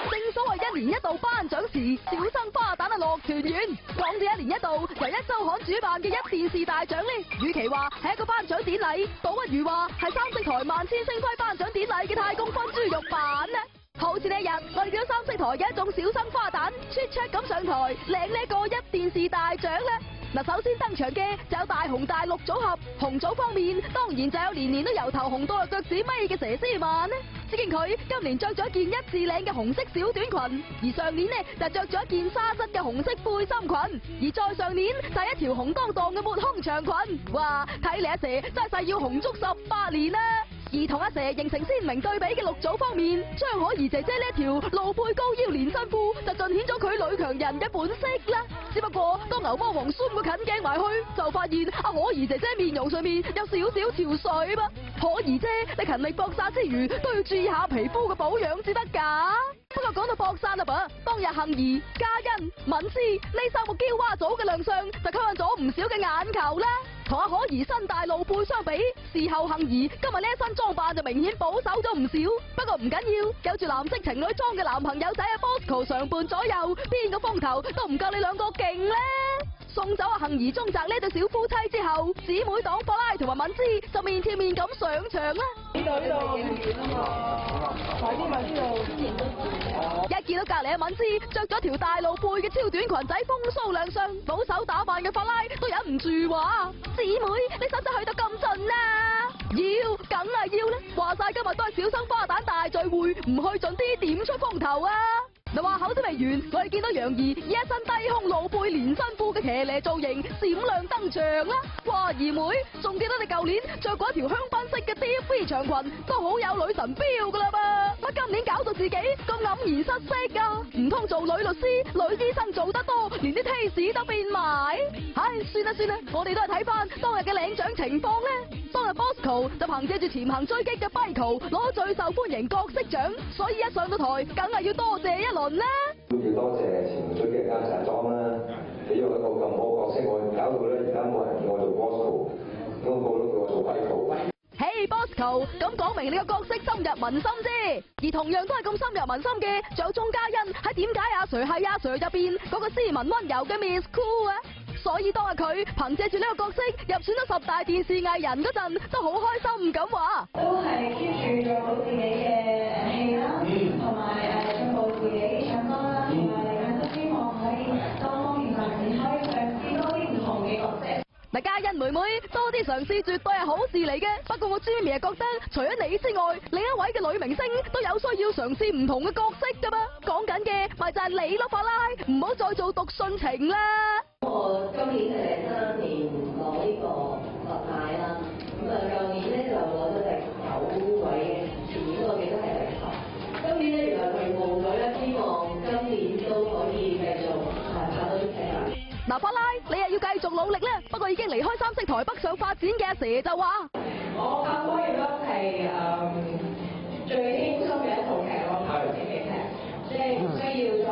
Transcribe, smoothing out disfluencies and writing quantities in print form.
正所謂一年一度頒獎時，小生花旦樂團圓。講到一年一度由一週刊主辦嘅一電視大獎呢，與其話係一個頒獎典禮，倒不如話係三色台萬千星輝頒獎典禮嘅太公分豬肉版呢。好似呢一日，我哋見到三色台嘅一眾小生花旦出咁上台領呢個一電視大獎呢。嗱，首先登場嘅就有大紅大綠組合，紅組方面當然就有年年都由頭紅到落腳趾尾嘅佘詩曼呢。只見佢今年着咗一件一字領嘅紅色小短裙，而上年呢就着咗一件紗質嘅紅色背心裙，而再上年就係一條紅當當嘅抹胸長裙。哇，睇嚟阿佘真係誓要紅足18年啦！而同阿佘形成鮮明對比嘅綠組方面，張可頤姐姐呢一條露背高腰連身褲就盡顯咗佢女強人嘅本色啦。只不過當牛魔王孫個近鏡埋去，就發現阿可頤姐姐面容上面有少少潮水噃。可頤姐，你勤力搏殺之餘都要注意下皮膚嘅保養至得㗎。不過講到搏殺啦噃，當日幸兒、嘉欣、敏詩呢3個嬌娃組嘅亮相就吸引咗唔少嘅眼球啦。同阿可頤身大露背相比，事後幸兒今日呢一身裝扮就明顯保守咗唔少。不過唔緊要，有住藍色情侶裝嘅男朋友仔阿 Bosco 常伴左右，邊個風頭都唔夠你兩個勁咧！送走阿幸兒中澤呢對小夫妻之後，姊妹檔法拉同埋敏詩就面貼面咁上場啦。呢度快啲咪呢度！一見到隔籬阿敏詩着咗條大露背嘅超短裙仔風騷亮相，保守打扮嘅法拉都忍唔住話：姊妹，你使唔使去到咁盡啊？要，梗係要啦！話晒今日都係小生花旦大聚會，唔去盡啲點出風頭啊！嗱，話口都未完，我哋見到楊怡以一身低胸露背連身褲嘅騎呢造型閃亮登場啦！哇，姨妹，仲記得你舊年着過一條香檳色嘅 Deep V 長裙，都好有女神 feel 噶啦噃！乜今年搞到自己咁黯然失色啊？唔通做女律師、女醫生做得多，連啲 taste 都變埋？唉，算啦，我哋都係睇翻當日嘅領獎情況咧。當日 Bosco 就憑借住潛行追擊嘅 Biko 攞最受歡迎角色獎，所以一上到台，梗係要多謝一輪啦。要多謝潛行追擊間茶莊啦，俾咗一個咁好角色，我搞到咧而家冇人叫我做 Bosco，個個都叫我做 Biko。嘿 Bosco， 咁講明你個角色深入民心啫。而同樣都係咁深入民心嘅，仲有鐘嘉欣喺點解阿 Sir 係阿 Sir 入邊嗰個斯文溫柔嘅 Miss Cool 啊！所以當日佢憑借住呢個角色入選咗10大電視藝人嗰陣，都好開心唔敢話。都係 keep 住做好自己嘅戲啦，同埋進步自己唱歌啦，同埋嚟緊都希望可以多方面發展，可以嘗試多啲唔同嘅角色。嗱，嘉欣妹妹多啲嘗試絕對係好事嚟嘅。不過我 Jimmy 覺得，除咗你之外，另一位嘅女明星都有需要嘗試唔同嘅角色噶嘛。講緊嘅咪就係你咯，法拉，唔好再做讀信情啦。我今年係第3年攞呢個特帶啦，咁舊年咧就攞咗第9位嘅，前年我記得係第10。今年咧原來佢報咗咧，希望今年都可以繼續拍到啲劇啦。嗱，法拉，你又要繼續努力啦。不過已經離開三色台北上發展嘅阿佘就話：我拍拖亦都係最輕鬆嘅一套劇，我拍嘅喜劇，即係唔需要再